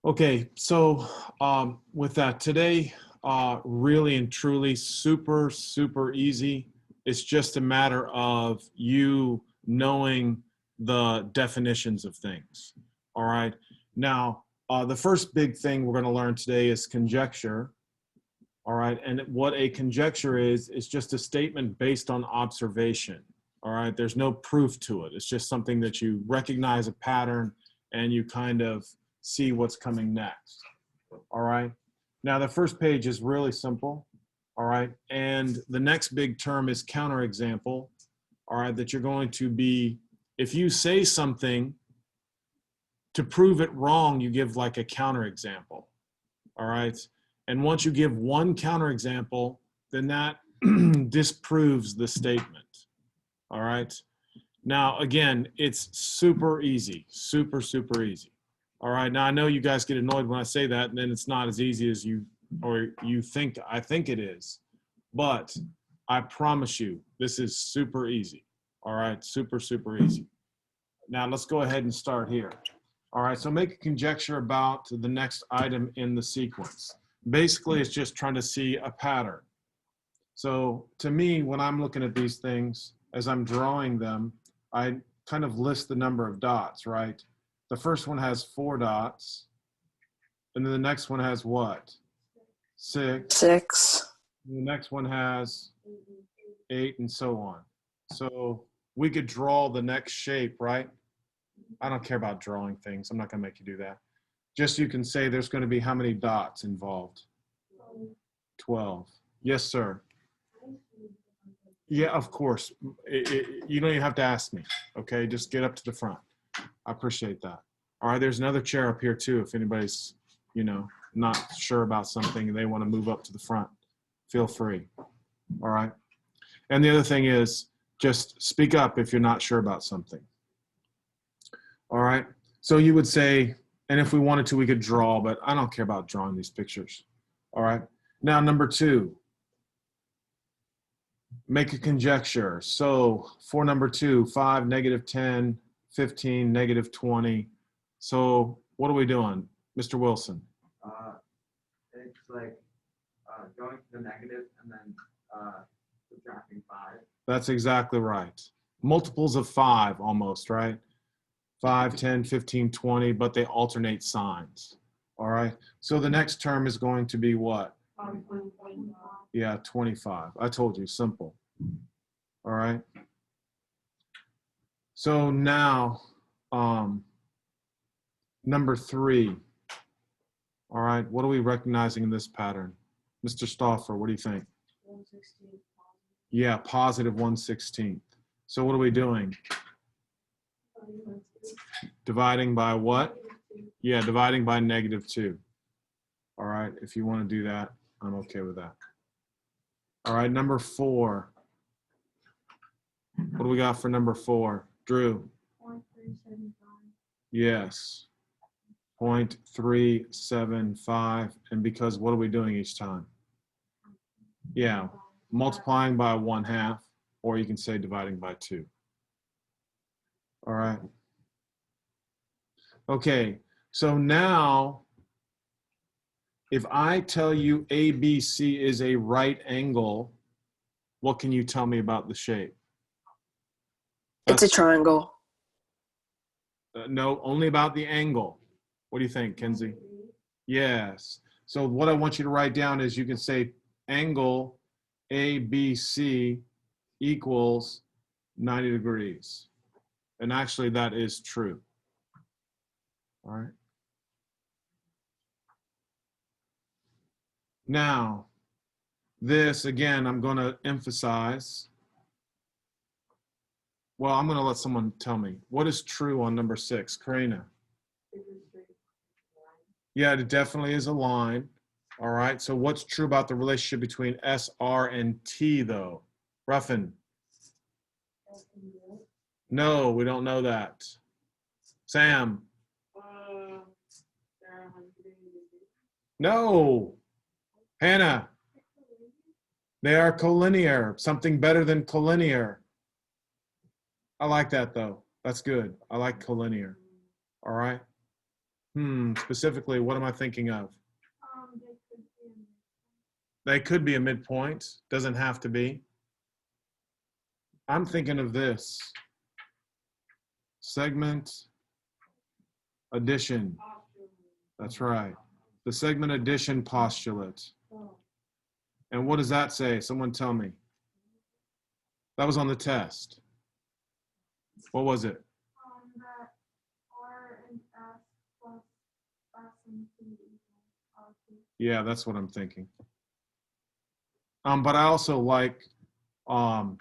Okay, so with that, today, really and truly super, super easy. It's just a matter of you knowing the definitions of things. All right. Now, the first big thing we're going to learn today is conjecture. All right. And what a conjecture is just a statement based on observation. All right. There's no proof to it. It's just something that you recognize a pattern and you kind of see what's coming next. All right. Now, the first page is really simple. All right. And the next big term is counterexample. All right. That you're going to be, if you say something to prove it wrong, you give like a counterexample. All right. And once you give one counterexample, then that disproves the statement. All right. Now, again, it's super easy, super, super easy. All right. Now, I know you guys get annoyed when I say that, and then it's not as easy as you think I think it is. But I promise you, this is super easy. All right. Super, super easy. Now, let's go ahead and start here. All right. So make a conjecture about the next item in the sequence. Basically, it's just trying to see a pattern. So to me, when I'm looking at these things, as I'm drawing them, I kind of list the number of dots, right? The first one has 4 dots. And then the next one has what? 6. 6. And the next one has 8 and so on. So we could draw the next shape, right? I don't care about drawing things. I'm not going to make you do that. Just you can say there's going to be how many dots involved? 12. Yes, sir. Yeah, of course. You don't even have to ask me. Okay, just get up to the front. I appreciate that. All right, there's another chair up here too. If anybody's, not sure about something and they want to move up to the front, feel free. All right. And the other thing is just speak up if you're not sure about something. All right. So you would say, and if we wanted to, we could draw, but I don't care about drawing these pictures. All right. Now, number 2. Make a conjecture. So for number 2, 5, -10, 15, -20. So what are we doing, Mr. Wilson? It's like going to the negative and then subtracting 5. That's exactly right. Multiples of 5 almost, right? 5, 10, 15, 20, but they alternate signs. All right. So the next term is going to be what? Yeah, 25. I told you, simple. All right. So now, number 3. All right. What are we recognizing in this pattern? Mr. Stauffer, what do you think? 1/16. Yeah, positive 1/16. So what are we doing? Dividing by what? Yeah, dividing by -2. All right. If you want to do that, I'm okay with that. All right. Number 4. What do we got for number 4? Drew? 0.375. Yes. 0.375. And because what are we doing each time? Yeah. Multiplying by 1/2, or you can say dividing by 2. All right. Okay. So now, if I tell you ABC is a right angle, what can you tell me about the shape? It's a triangle. No, only about the angle. What do you think, Kenzie? Yes. So what I want you to write down is you can say angle ABC equals 90 degrees. And actually that is true. All right. Now, this again, I'm going to emphasize. Well, I'm going to let someone tell me. What is true on number 6? Karina? Yeah, it definitely is a line. All right. So what's true about the relationship between S, R, and T, though? Ruffin? No, we don't know that. Sam? No. Hannah? They are collinear. Something better than collinear. I like that, though. That's good. I like collinear. All right. Specifically, what am I thinking of? They could be They could be in a midpoint. Doesn't have to be. I'm thinking of this. Segment addition. That's right. The segment addition postulate. And what does that say? Someone tell me. That was on the test. What was it? that R and S plus S and T equal R2. Yeah, that's what I'm thinking. But I also like R,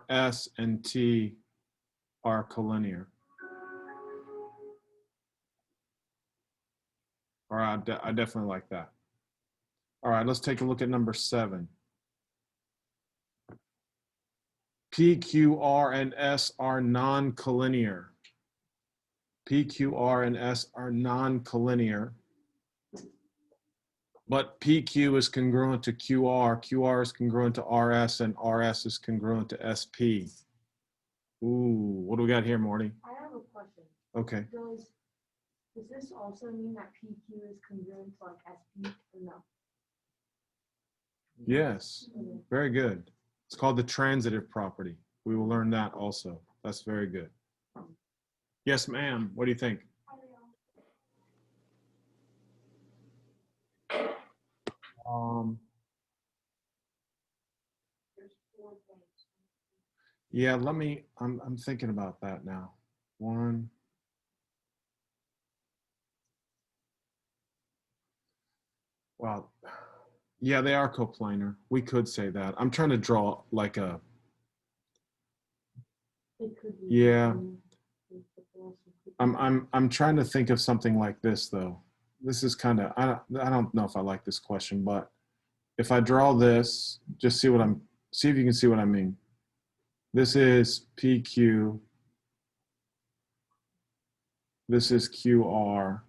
S, and T are collinear. All right, I definitely like that. All right, let's take a look at number 7. P, Q, R, and S are non-collinear. P, Q, R, and S are non-collinear. But PQ is congruent to QR, QR is congruent to RS, and RS is congruent to SP. Ooh, what do we got here, Morty? I have a question. Okay. Does this also mean that PQ is congruent to like SP or no? Yes, very good. It's called the transitive property. We will learn that also. That's very good. Yes, ma'am. What do you think? Yeah, I'm thinking about that now. 1. Well, yeah, they are coplanar. We could say that. I'm trying to draw like a, It could be. yeah. I'm trying to think of something like this though. This is kind of, I don't know if I like this question, but if I draw this, just see if you can see what I mean. This is PQ. This is QR.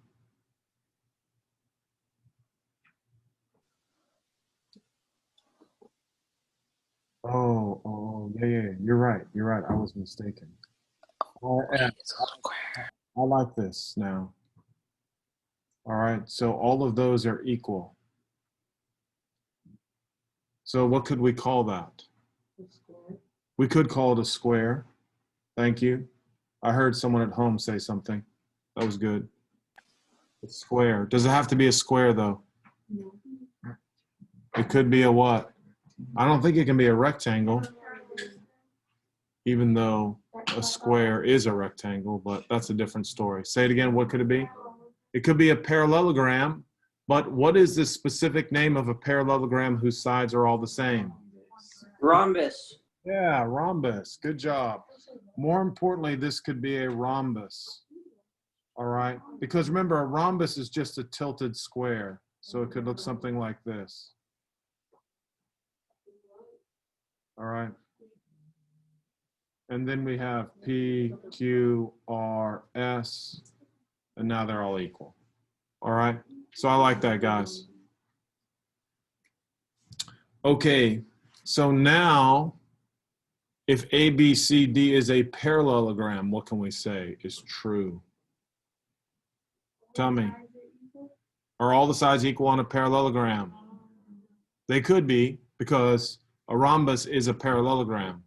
Oh, yeah. You're right. I was mistaken. RS. I like this now. All right, so all of those are equal. So what could we call that? We could call it a square. Thank you. I heard someone at home say something. That was good. It's square. Does it have to be a square though? No. It could be a what? I don't think it can be a rectangle, even though a square is a rectangle, but that's a different story. Say it again, what could it be? It could be a parallelogram, but what is the specific name of a parallelogram whose sides are all the same? Rhombus. Yeah, rhombus. Good job. More importantly, this could be a rhombus. All right, because remember, a rhombus is just a tilted square, so it could look something like this. All right. And then we have P, Q, R, S, and now they're all equal. All right, so I like that, guys. Okay, so now if A, B, C, D is a parallelogram, what can we say is true? Tell me. Are all the sides equal on a parallelogram? They could be, because a rhombus is a parallelogram.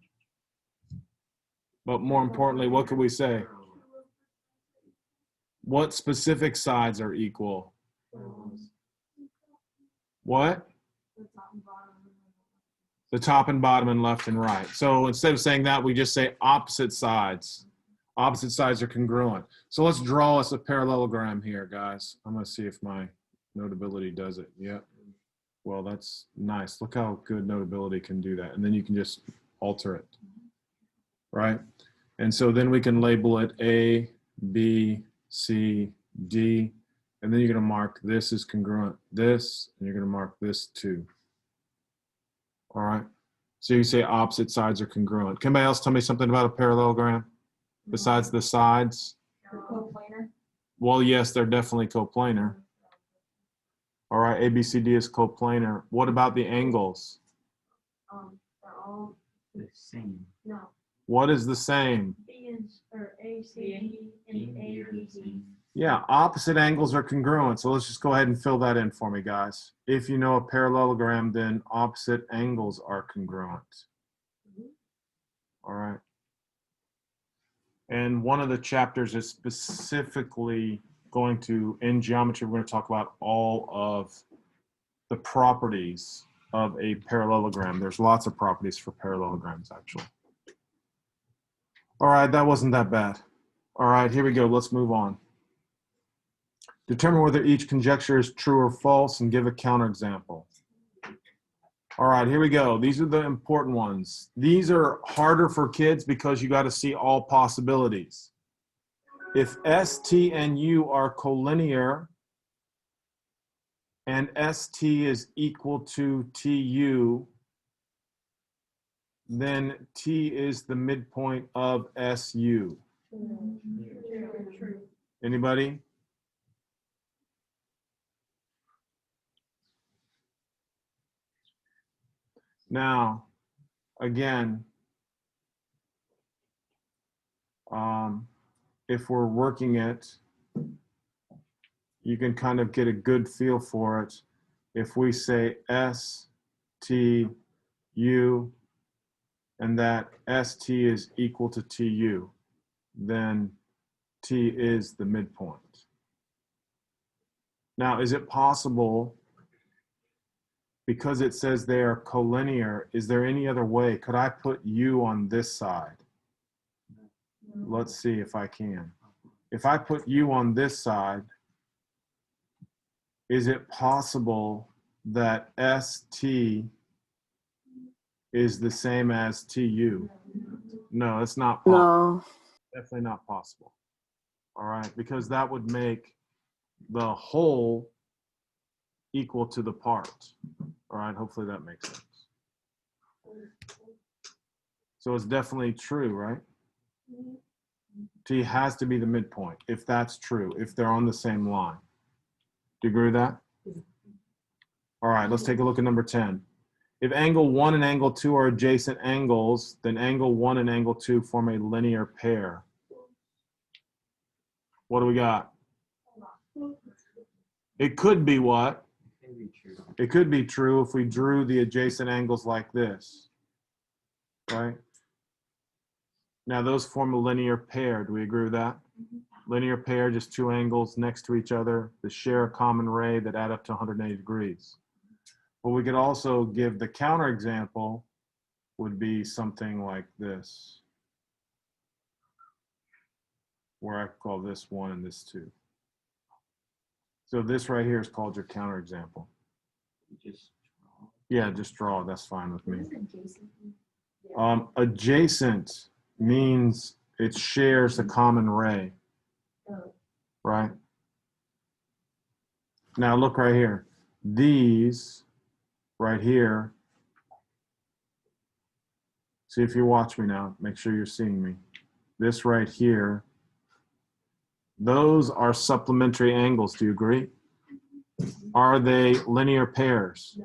But more importantly, what could we say? What specific sides are equal? What? The top and bottom and left and right. So instead of saying that, we just say opposite sides. Opposite sides are congruent. So let's draw us a parallelogram here, guys. I'm going to see if my Notability does it. Yep. Well, that's nice. Look how good Notability can do that. And then you can just alter it, right? And so then we can label it A, B, C, D. And then you're going to mark this is congruent this, and you're going to mark this too. All right. So you say opposite sides are congruent. Can anybody else tell me something about a parallelogram besides the sides? Coplanar. Well, yes, they're definitely coplanar. All right, ABCD is coplanar. What about the angles? They're all The same. no. What is the same? B and or A C D and A B D. Yeah, opposite angles are congruent. So let's just go ahead and fill that in for me, guys. If you know a parallelogram, then opposite angles are congruent. All right. And one of the chapters is specifically going to, in geometry, we're going to talk about all of the properties of a parallelogram. There's lots of properties for parallelograms, actually. All right, that wasn't that bad. All right, here we go. Let's move on. Determine whether each conjecture is true or false and give a counterexample. All right, here we go. These are the important ones. These are harder for kids because you got to see all possibilities. If S, T, and U are collinear and ST is equal to TU, then T is the midpoint of SU. Anybody? Now, again, if we're working it, you can kind of get a good feel for it. If we say S, T, U, and that ST is equal to TU, then T is the midpoint. Now, is it possible, because it says they are collinear, is there any other way? Could I put U on this side? Let's see if I can. If I put U on this side, is it possible that ST is the same as TU? No, it's not possible. No. Definitely not possible. All right, because that would make the whole equal to the part. All right, hopefully that makes sense. So it's definitely true, right? T has to be the midpoint if that's true, if they're on the same line. Do you agree with that? All right, let's take a look at number 10. If angle 1 and angle 2 are adjacent angles, then angle 1 and angle 2 form a linear pair. What do we got? It could be what? Can be true. It could be true if we drew the adjacent angles like this, right? Now those form a linear pair. Do we agree with that? Linear pair, just two angles next to each other that share a common ray that add up to 180 degrees. But we could also give the counterexample would be something like this, where I call this 1 and this 2. So this right here is called your counterexample. Just Yeah, just draw. That's fine with me. Adjacent means it shares a common ray, right? Now look right here. These right here. See if you watch me now. Make sure you're seeing me. This right here. Those are supplementary angles. Do you agree? Are they linear pairs?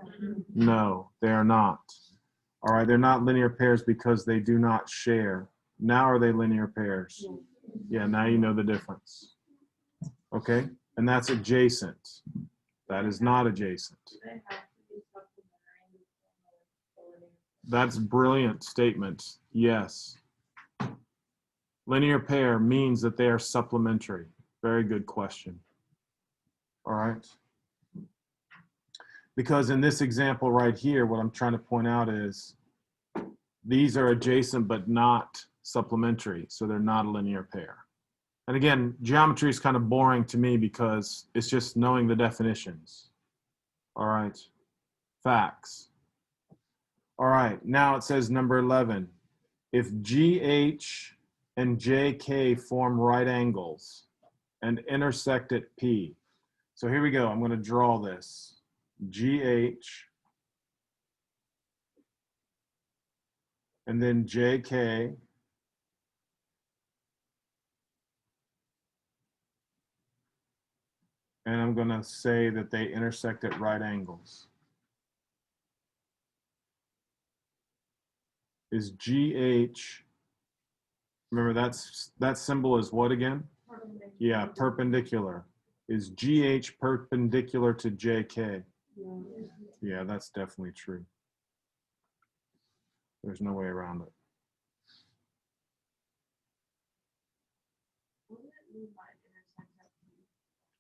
No, they are not. All right, they're not linear pairs because they do not share. Now are they linear pairs? Yeah, now you know the difference. Okay, and that's adjacent. That is not adjacent. That's brilliant statement. Yes. Linear pair means that they are supplementary. Very good question. All right. Because in this example right here, what I'm trying to point out is these are adjacent but not supplementary, so they're not a linear pair. And again, geometry is kind of boring to me because it's just knowing the definitions. All right, facts. All right, now it says number 11. If GH and JK form right angles and intersect at P. So here we go, I'm going to draw this. GH and then JK, and I'm going to say that they intersect at right angles. Is GH, remember that symbol is what again? Yeah, perpendicular. Is GH perpendicular to JK? Yeah. Yeah, that's definitely true. There's no way around it.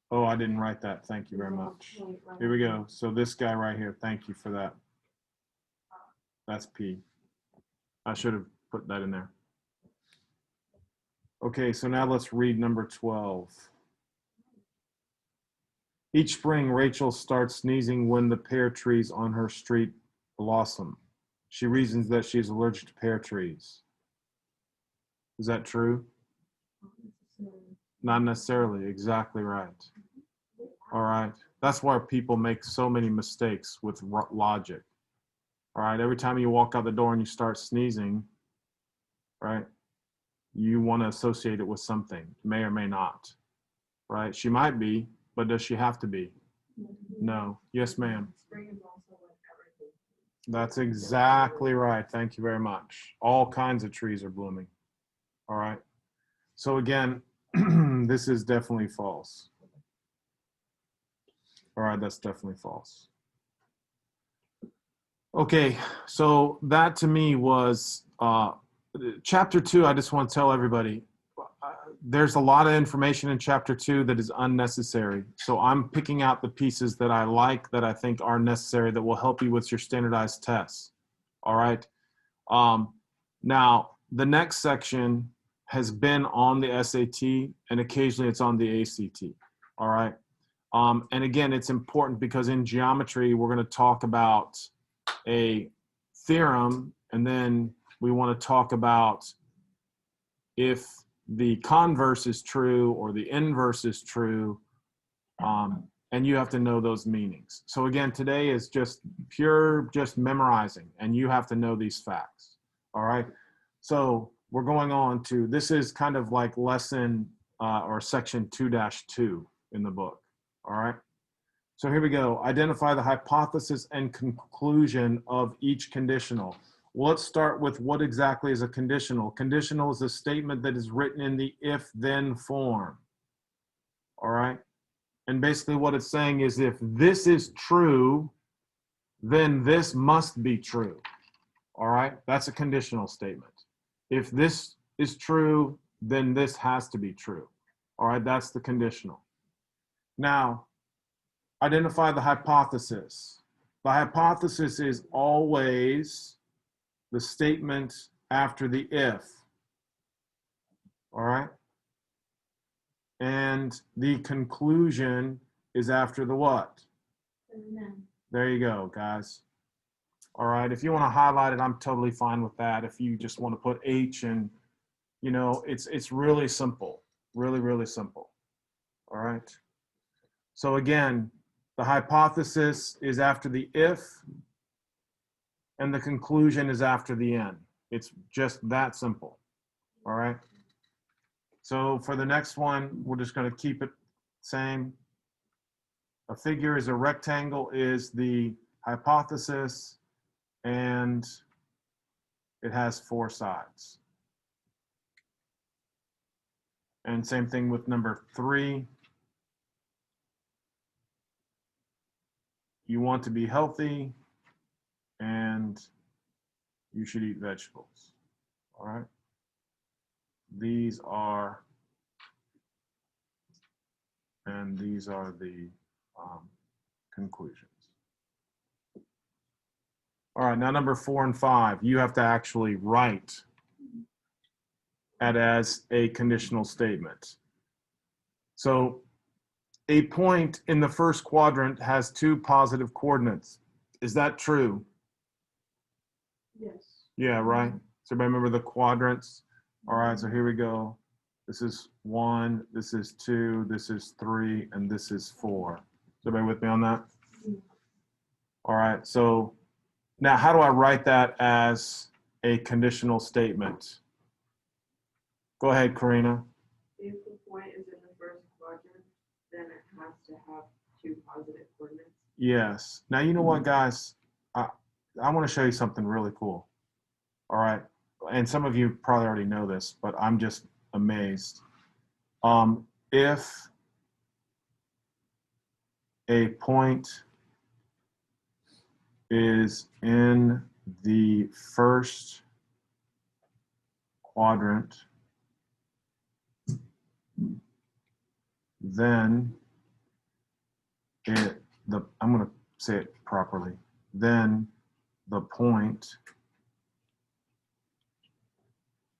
Oh, I didn't write that. Thank you very much. Here we go. So this guy right here, thank you for that. That's P. I should have put that in there. Okay, so now let's read number 12. Each spring, Rachel starts sneezing when the pear trees on her street blossom. She reasons that she's allergic to pear trees. Is that true? Not necessarily. Exactly right. All right. That's why people make so many mistakes with logic. All right. Every time you walk out the door and you start sneezing, right, you want to associate it with something. May or may not. Right? She might be, but does she have to be? No. Yes, ma'am. Spring is also when everything. That's exactly right. Thank you very much. All kinds of trees are blooming. All right. So again, this is definitely false. All right, that's definitely false. Okay, so that to me was chapter 2. I just want to tell everybody there's a lot of information in chapter 2 that is unnecessary. So I'm picking out the pieces that I like, that I think are necessary, that will help you with your standardized tests. All right. Now, the next section has been on the SAT, and occasionally it's on the ACT. All right. And again, it's important because in geometry, we're going to talk about a theorem, and then we want to talk about if the converse is true or the inverse is true, and you have to know those meanings. So again, today is just pure, just memorizing, and you have to know these facts. All right. So we're going on to, this is kind of like lesson or section 2-2 in the book. All right. So here we go. Identify the hypothesis and conclusion of each conditional. Well, let's start with what exactly is a conditional. Conditional is a statement that is written in the if-then form. All right. And basically what it's saying is if this is true, then this must be true. All right. That's a conditional statement. If this is true, then this has to be true. All right. That's the conditional. Now, identify the hypothesis. The hypothesis is always the statement after the if. All right. And the conclusion is after the what? There you go, guys. All right. If you want to highlight it, I'm totally fine with that. If you just want to put H and, you know, it's really simple. Really, really simple. All right. So again, the hypothesis is after the if, and the conclusion is after the end. It's just that simple. All right. So for the next one, we're just going to keep it same. A figure is a rectangle is the hypothesis, and it has 4 sides. And same thing with number 3. You want to be healthy, and you should eat vegetables. All right. These are, and these are the conclusions. All right, now number 4 and 5, you have to actually write it as a conditional statement. So a point in the first quadrant has 2 positive coordinates. Is that true? Yes. Yeah, right. So everybody remember the quadrants? All right, so here we go. This is 1, this is 2, this is 3, and this is 4. Is everybody with me on that? All right, so now how do I write that as a conditional statement? Go ahead, Karina. If the point is in the first quadrant, then it has to have 2 positive coordinates. Yes. Now, you know what, guys? I want to show you something really cool. All right. And some of you probably already know this, but I'm just amazed. if a point is in the first quadrant, then I'm going to say it properly, then the point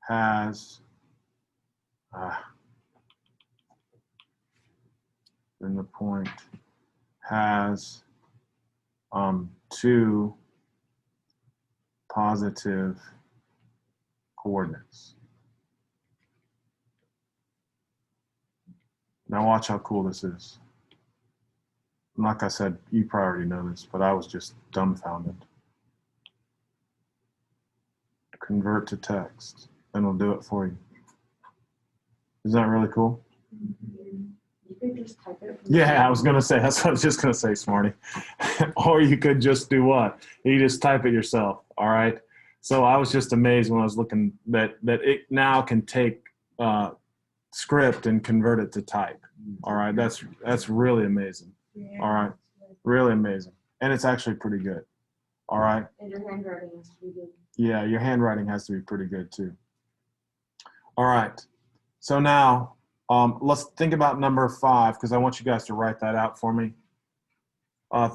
has two positive coordinates. Now watch how cool this is. Like I said, you probably already know this, but I was just dumbfounded. Convert to text, and it'll do it for you. Isn't that really cool? You could just type it. Yeah, I was gonna say, that's what I was just gonna say, Smarty. Or you could just do what? You just type it yourself, all right? So I was just amazed when I was looking that it now can take script and convert it to type. All right, that's really amazing. All right, really amazing. And it's actually pretty good. All right. And your handwriting has to be good. Yeah, your handwriting has to be pretty good too. All right. So now let's think about number 5, because I want you guys to write that out for me.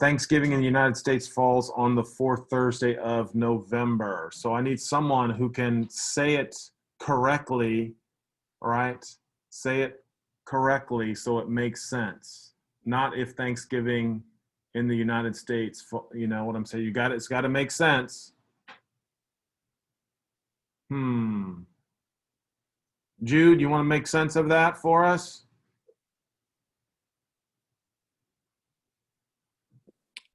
Thanksgiving in the United States falls on the 4th Thursday of November. So I need someone who can say it correctly, all right? Say it correctly so it makes sense. Not if Thanksgiving in the United States, you know what I'm saying? It's got to make sense. Jude, you want to make sense of that for us?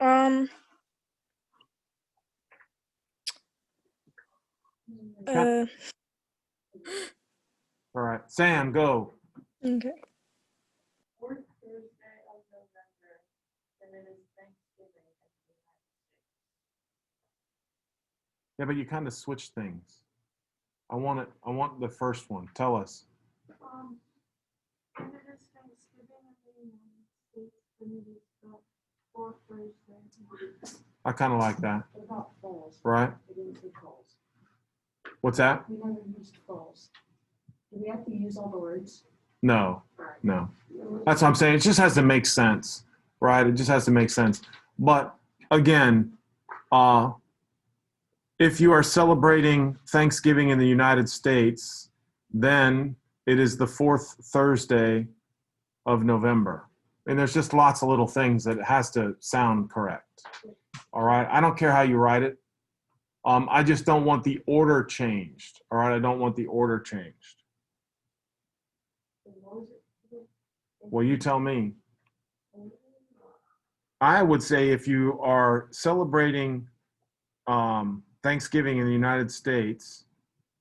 All right, Sam, go. Okay. 4th Thursday of November, and it is Thanksgiving in the United States. Yeah, but you kind of switch things. I want the first one. Tell us. And it is Thanksgiving in the United States, and it is the 4th Thursday. I kind of like that. What about falls? Right? We didn't say falls. What's that? We never used falls. Do we have to use all the words? No, Alright. no. That's what I'm saying. It just has to make sense, right? It just has to make sense. But again, if you are celebrating Thanksgiving in the United States, then it is the 4th Thursday of November. And there's just lots of little things that it has to sound correct. All right? I don't care how you write it. I just don't want the order changed. All right? I don't want the order changed. Well, you tell me. I would say if you are celebrating Thanksgiving in the United States,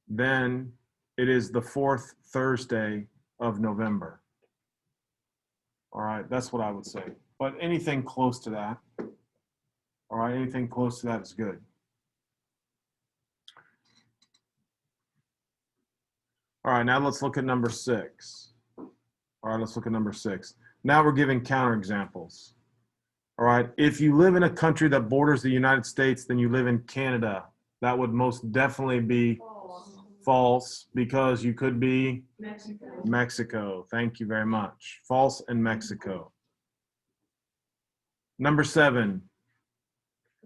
then it is the 4th Thursday of November. All right, that's what I would say. But anything close to that, all right, anything close to that is good. All right, now let's look at number 6. All right, let's look at number 6. Now we're giving counterexamples. All right, if you live in a country that borders the United States, then you live in Canada. That would most definitely be false because you could be Mexico. Thank you very much. False and Mexico. Number 7.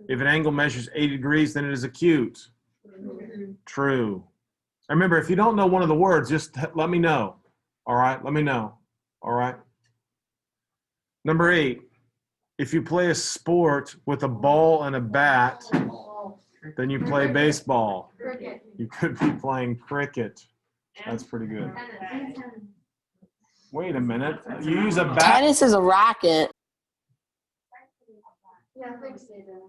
If an angle measures 80 degrees, then it is acute. True. Remember, if you don't know one of the words, just let me know. All right, let me know. All right. Number 8. If you play a sport with a ball and a bat, then you play baseball. Cricket. You could be playing cricket. That's pretty good. Wait a minute. You use a bat. Tennis is a racket. Yeah, thanks, David.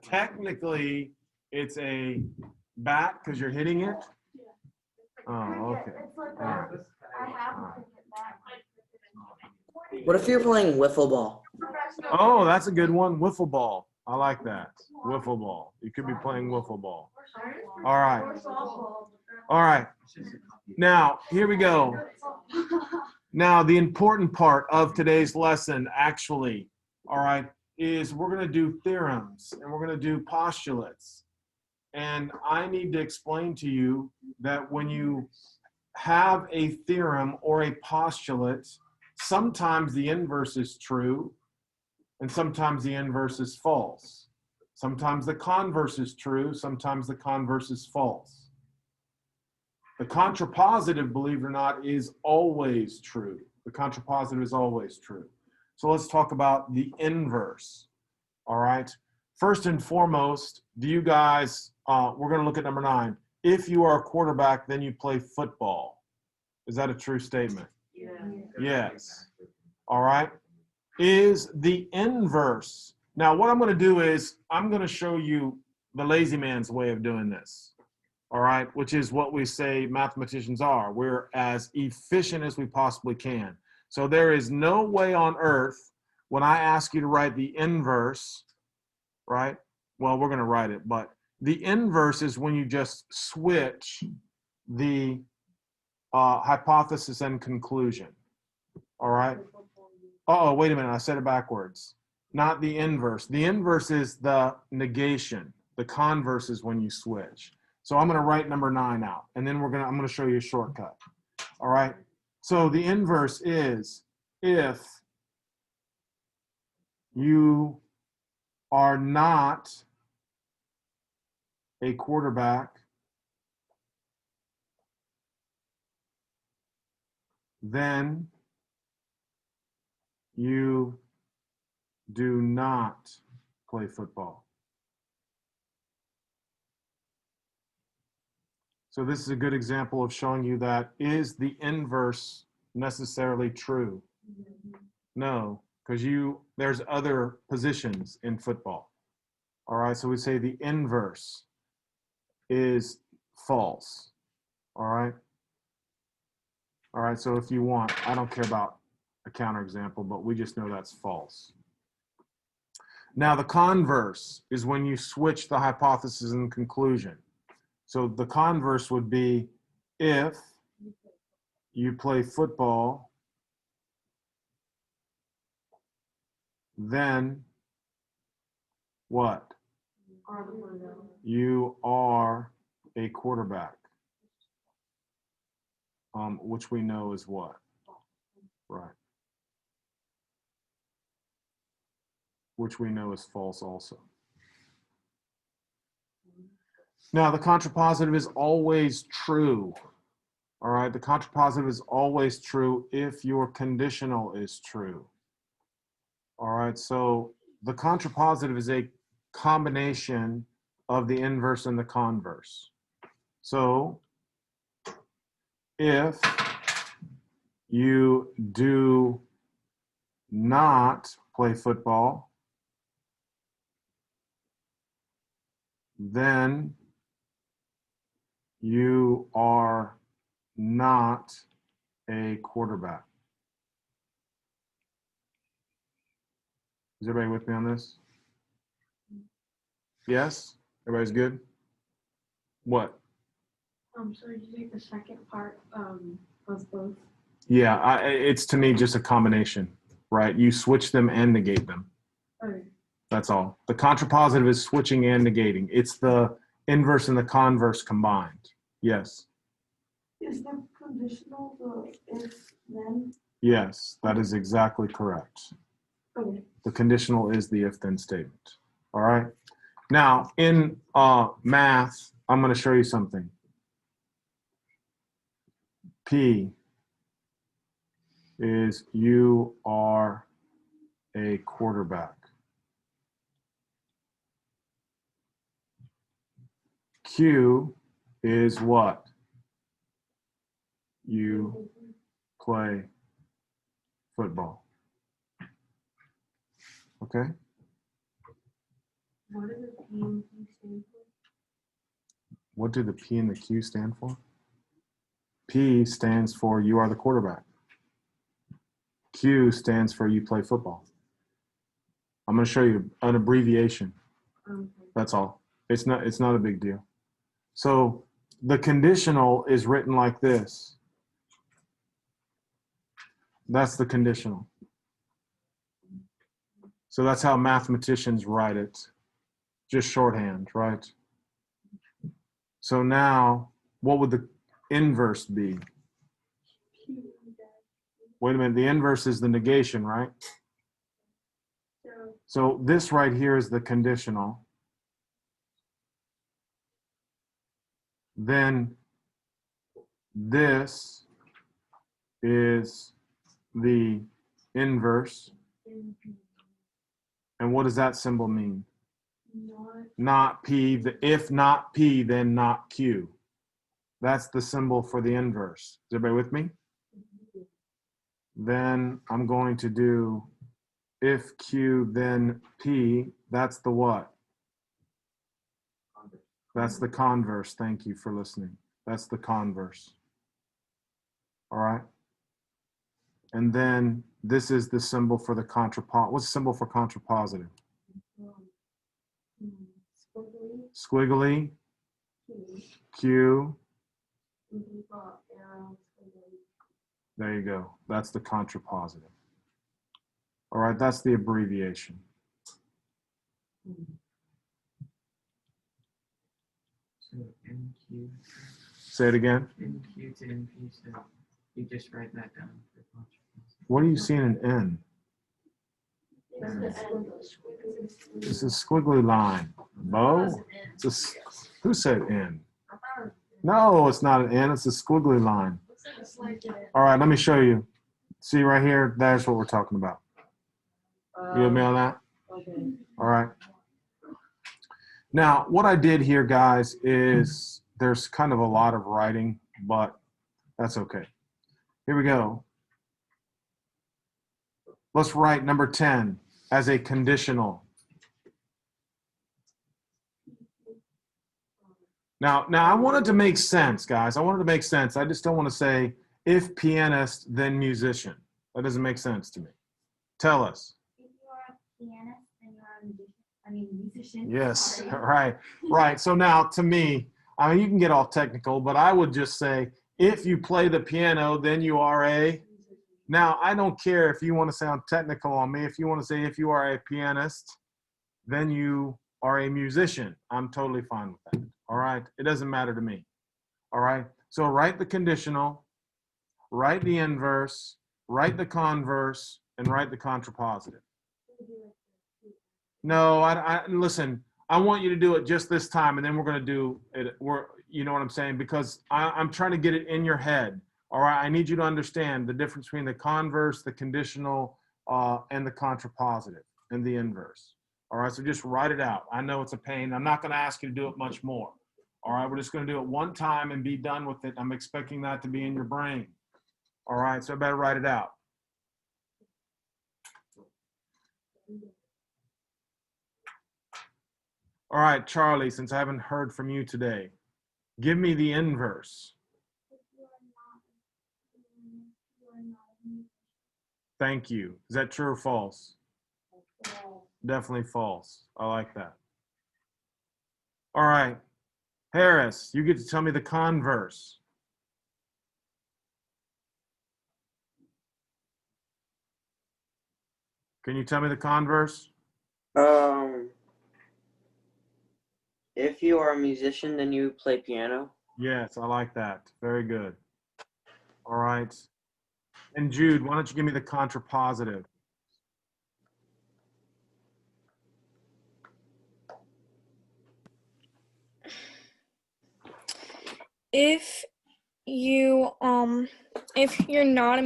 Technically, it's a bat because you're hitting it. Oh, okay. It's like All right. I have a cricket bat. What if you're playing wiffle ball? Oh, that's a good one. Wiffle ball. I like that. Wiffle ball. You could be playing wiffle ball. All right. All right. Now, here we go. Now, the important part of today's lesson, actually, all right, is we're going to do theorems and we're going to do postulates. And I need to explain to you that when you have a theorem or a postulate, sometimes the inverse is true and sometimes the inverse is false. Sometimes the converse is true, sometimes the converse is false. The contrapositive, believe it or not, is always true. The contrapositive is always true. So let's talk about the inverse. All right. First and foremost, do you guys, we're going to look at number 9. If you are a quarterback, then you play football. Is that a true statement? Yeah. Yes. All right. Is the inverse. Now, what I'm going to do is I'm going to show you the lazy man's way of doing this. All right, which is what we say mathematicians are. We're as efficient as we possibly can. So there is no way on earth when I ask you to write the inverse, right? Well, we're going to write it, but the inverse is when you just switch the hypothesis and conclusion. All right. Oh, wait a minute. I said it backwards. Not the inverse. The inverse is the negation. The converse is when you switch. So I'm going to write number 9 out, and then I'm going to show you a shortcut. All right. So the inverse is if you are not a quarterback, then you do not play football. So this is a good example of showing you that is the inverse necessarily true? No, because there's other positions in football. All right, so we say the inverse is false. All right. All right, so if you want, I don't care about a counterexample, but we just know that's false. Now the converse is when you switch the hypothesis and conclusion. So the converse would be if you play football, then what? You are a quarterback, which we know is what? Right. Which we know is false also. Now, the contrapositive is always true. All right, the contrapositive is always true if your conditional is true. All right, so the contrapositive is a combination of the inverse and the converse. So if you do not play football, then you are not a quarterback. Is everybody with me on this? Yes? Everybody's good? What? So did you take the second part of both? Yeah, it's to me just a combination, right? You switch them and negate them. Okay. That's all. The contrapositive is switching and negating. It's the inverse and the converse combined. Yes. Is the conditional the if then? Yes, that is exactly correct. Okay. The conditional is the if-then statement. All right. Now, in math, I'm going to show you something. P is you are a quarterback. Q is what? You play football. Okay? What does the P and Q stand for? What do the P and the Q stand for? P stands for you are the quarterback. Q stands for you play football. I'm going to show you an abbreviation. That's all. It's not a big deal. So the conditional is written like this. That's the conditional. So that's how mathematicians write it. Just shorthand, right? So now, what would the inverse be? Wait a minute, the inverse is the negation, right? So this right here is the conditional. Then this is the inverse. And what does that symbol mean? Not P. If not P, then not Q. That's the symbol for the inverse. Is everybody with me? Then I'm going to do if Q, then P. That's the what? That's the converse. Thank you for listening. That's the converse. All right. And then this is the symbol for the contrapositive. What's the symbol for contrapositive? Squiggly. Q. There you go. That's the contrapositive. All right, that's the abbreviation. So NQ. Say it again. NQ to NP. So you just write that down for contrapositive. What are you seeing in N? It's a squiggly line. Bo? Who said N? No, it's not an N. It's a squiggly line. All right, let me show you. See right here? That's what we're talking about. You with me on that? Okay. All right. Now, what I did here, guys, is there's kind of a lot of writing, but that's okay. Here we go. Let's write number 10 as a conditional. Now I wanted to make sense, guys. I wanted to make sense. I just don't want to say, if pianist, then musician. That doesn't make sense to me. Tell us. If you are a pianist, then you are a musician. I mean, musician. Yes, Sorry. right. So now, to me, I mean, you can get all technical, but I would just say, if you play the piano, then you are a. Now, I don't care if you want to sound technical on me. If you want to say, if you are a pianist, then you are a musician. I'm totally fine with that. All right. It doesn't matter to me. All right. So write the conditional, write the inverse, write the converse, and write the contrapositive. No, listen, I want you to do it just this time, and then we're going to do it. You know what I'm saying? Because I'm trying to get it in your head. All right. I need you to understand the difference between the converse, the conditional, and the contrapositive and the inverse. All right. So just write it out. I know it's a pain. I'm not going to ask you to do it much more. All right. We're just going to do it one time and be done with it. I'm expecting that to be in your brain. All right. So I better write it out. All right, Charlie, since I haven't heard from you today, give me the inverse. If you are not a musician. Thank you. Is that true or false? Definitely false. I like that. All right. Harris, you get to tell me the converse. Can you tell me the converse? If you are a musician, then you play piano. Yes, I like that. Very good. All right. And Jude, why don't you give me the contrapositive? If you're not a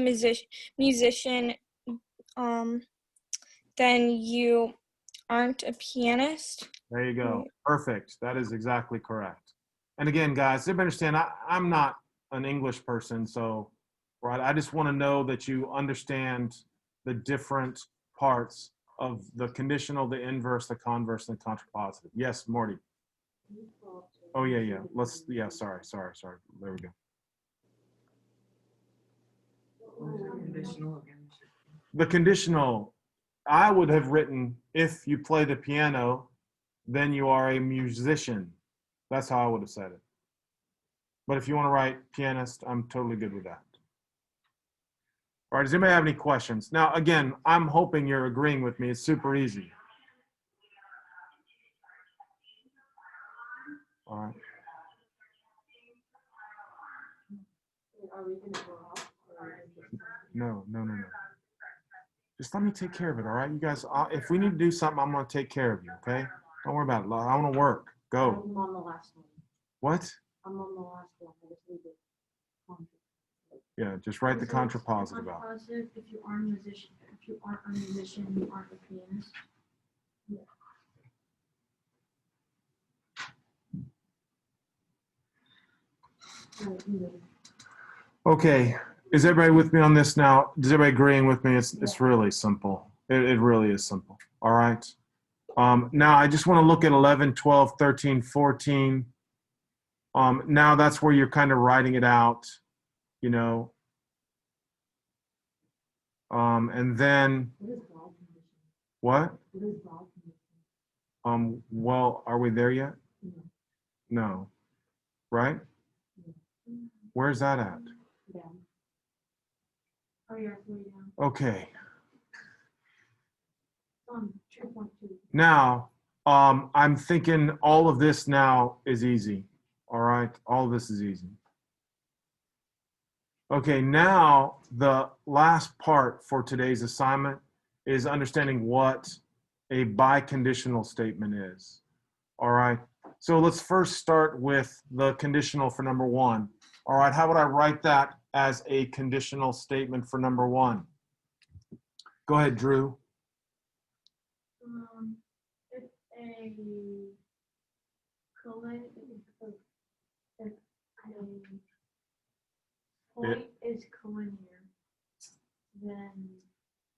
musician, then you aren't a pianist. There you go. Perfect. That is exactly correct. And again, guys, everybody understand, I'm not an English person, so right, I just want to know that you understand the different parts of the conditional, the inverse, the converse, and the contrapositive. Yes, Morty. Oh yeah. Sorry. There we go. What was the conditional again? The conditional, I would have written, if you play the piano, then you are a musician. That's how I would have said it. But if you want to write pianist, I'm totally good with that. All right, does anybody have any questions? Now, again, I'm hoping you're agreeing with me. It's super easy. All right. Are we gonna go off? No. Just let me take care of it, all right? You guys, if we need to do something, I'm going to take care of you, okay? Don't worry about it. I want to work. Go. I'm on the last one. What? I'm on the last one. I just need to. Yeah, just write the contrapositive out. Contrapositive, if you aren't a musician, you aren't a pianist. Okay, is everybody with me on this now? Is everybody agreeing with me? It's really simple. It really is simple. All right. Now I just want to look at 11, 12, 13, 14. Now that's where you're kind of writing it out, you know. And then what? Well, are we there yet? No. Right? Where's that at? Oh, you're three down. Okay. 2.2. Now, I'm thinking all of this now is easy. All right, all of this is easy. Okay, now the last part for today's assignment is understanding what a biconditional statement is. All right, so let's first start with the conditional for number one. All right, how would I write that as a conditional statement for number one? Go ahead, Drew. If a colon, if a point is collinear, then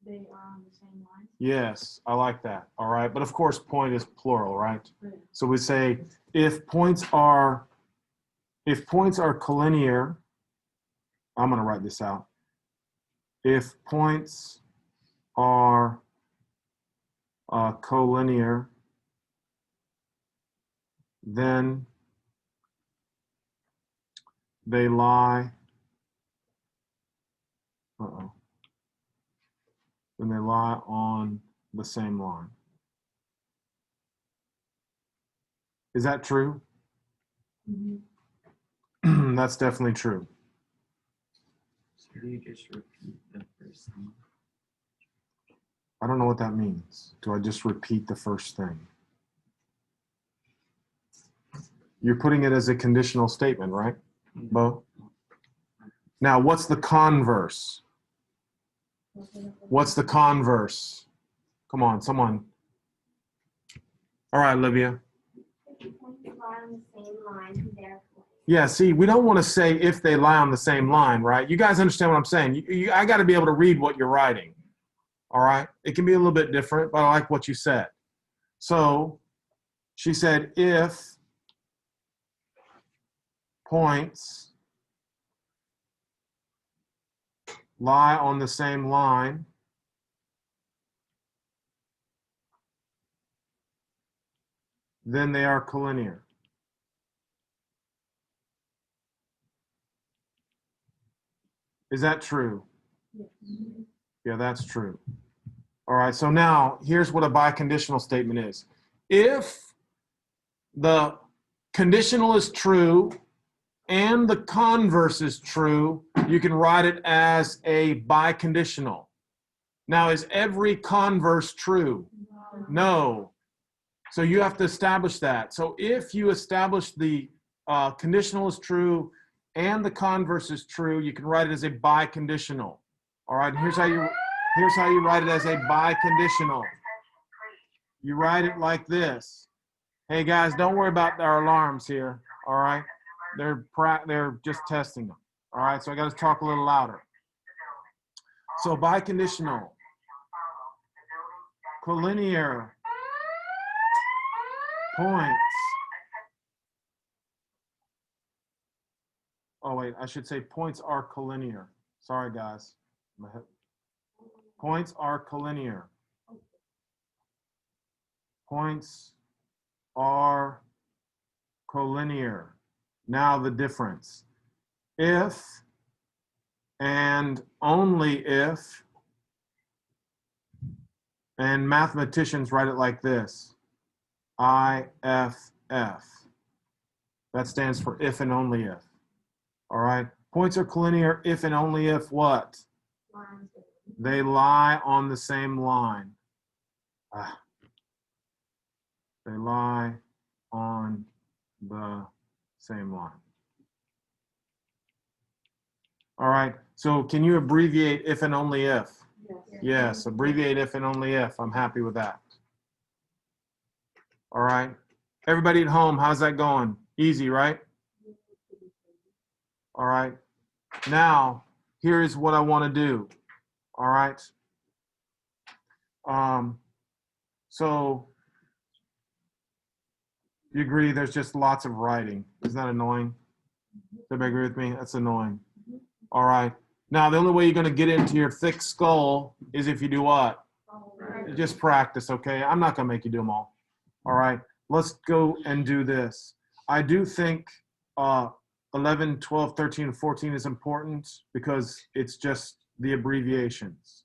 they are on the same line. Yes, I like that. All right, but of course, point is plural, right? Right. So we say if points are collinear, I'm going to write this out. If points are collinear, then they lie. Then they lie on the same line. Is that true? Mm-hmm. That's definitely true. So do you just repeat the first thing? I don't know what that means. Do I just repeat the first thing? You're putting it as a conditional statement, right, Bo? Now, what's the converse? What's the converse? Come on, someone. All right, Olivia. Yeah, see, we don't want to say if they lie on the same line, right? You guys understand what I'm saying? I got to be able to read what you're writing. All right? It can be a little bit different, but I like what you said. So she said, if points lie on the same line, then they are collinear. Is that true? Yes. Yeah, that's true. All right, so now here's what a biconditional statement is. If the conditional is true and the converse is true, you can write it as a biconditional. Now, is every converse true? No. So you have to establish that. So if you establish the conditional is true and the converse is true, you can write it as a biconditional. All right, here's how you write it as a biconditional. You write it like this. Hey guys, don't worry about our alarms here. All right, they're just testing them. All right, so I got to talk a little louder. So biconditional, collinear, points. Oh wait, I should say points are collinear. Sorry guys. Points are collinear. Points are collinear. Now the difference. If and only if, and mathematicians write it like this, IFF. That stands for if and only if. All right. Points are collinear if and only if what? They lie on the same line. They lie on the same line. All right. So can you abbreviate if and only if? Yes, abbreviate if and only if. I'm happy with that. All right. Everybody at home, how's that going? Easy, right? All right. Now, here is what I want to do. All right. So you agree there's just lots of writing. Isn't that annoying? Does everybody agree with me? That's annoying. All right. Now, the only way you're going to get into your thick skull is if you do what? Just practice, okay? I'm not going to make you do them all. All right. Let's go and do this. I do think 11, 12, 13, and 14 is important because it's just the abbreviations.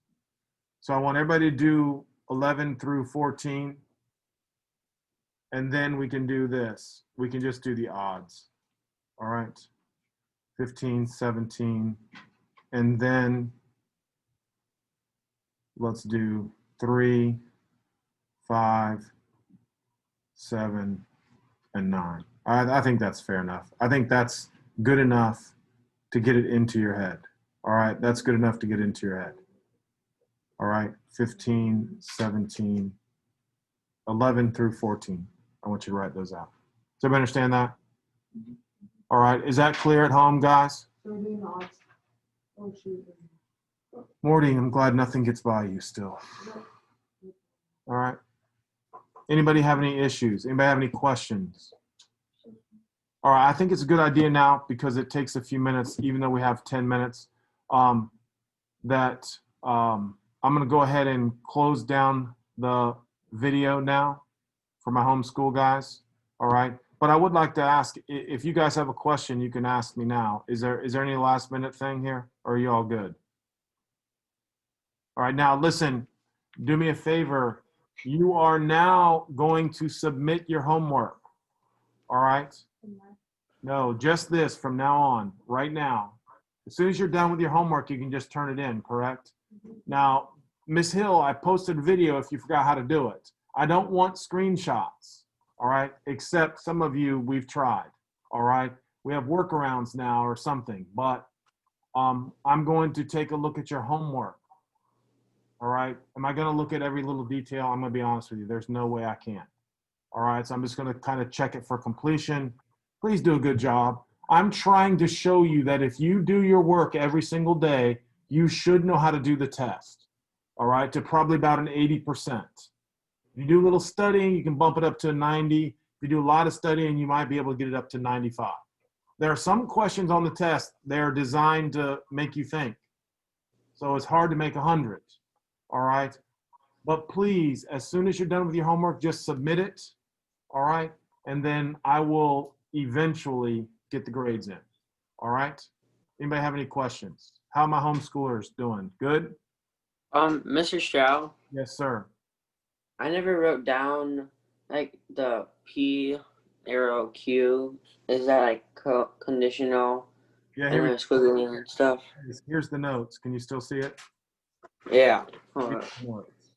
So I want everybody to do 11 through 14. And then we can do this. We can just do the odds. All right. 15, 17. And then let's do 3, 5, 7, and 9. I think that's fair enough. I think that's good enough to get it into your head. All right. That's good enough to get into your head. All right. 15, 17, 11 through 14. I want you to write those out. Does everybody understand that? All right. Is that clear at home, guys? Morty, I'm glad nothing gets by you still. All right. Anybody have any issues? Anybody have any questions? All right. I think it's a good idea now because it takes a few minutes, even though we have 10 minutes, I'm going to go ahead and close down the video now for my homeschool guys. All right. But I would like to ask, if you guys have a question, you can ask me now. Is there any last minute thing here, or are you all good? All right, now listen, do me a favor. You are now going to submit your homework. All right? No, just this from now on, right now. As soon as you're done with your homework, you can just turn it in, correct? Now, Miss Hill, I posted a video if you forgot how to do it. I don't want screenshots. All right, except some of you, we've tried. All right, we have workarounds now or something, but I'm going to take a look at your homework. All right, am I going to look at every little detail? I'm going to be honest with you. There's no way I can. All right, so I'm just going to kind of check it for completion. Please do a good job. I'm trying to show you that if you do your work every single day, you should know how to do the test. All right, to probably about an 80%. If you do a little studying, you can bump it up to 90. If you do a lot of studying, you might be able to get it up to 95. There are some questions on the test, they're designed to make you think. So it's hard to make 100, all right? But please, as soon as you're done with your homework, just submit it, all right? And then I will eventually get the grades in, all right? Anybody have any questions? How are my homeschoolers doing? Good? Mr. Stroud, Yes, sir. I never wrote down like the P arrow Q. Is that like conditional Yeah, and here then squiggly and stuff? here's the notes. Can you still see it? Yeah. Here's the notes.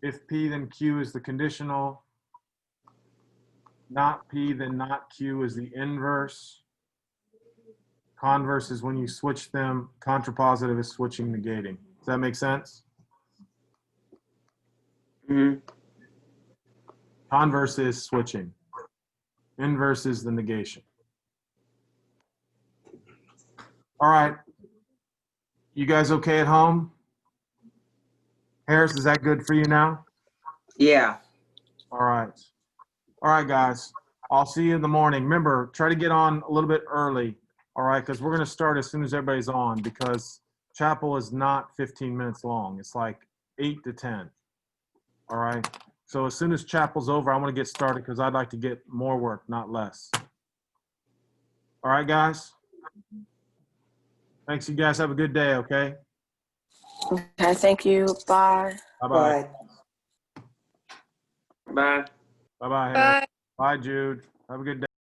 If P, then Q is the conditional. Not P, then not Q is the inverse. Converse is when you switch them. Contrapositive is switching negating. Does that make sense? Mm-hmm. Converse is switching. Inverse is the negation. All right. You guys okay at home? Harris, is that good for you now? Yeah. All right. All right, guys. I'll see you in the morning. Remember, try to get on a little bit early, all right, because we're going to start as soon as everybody's on because chapel is not 15 minutes long. It's like 8 to 10, all right? So as soon as chapel's over, I want to get started because I'd like to get more work, not less. All right, guys? Thanks, you guys. Have a good day, okay? Okay, thank you. Bye. Bye-bye. Bye. Bye-bye, Harry. Bye. Bye, Jude. Have a good day.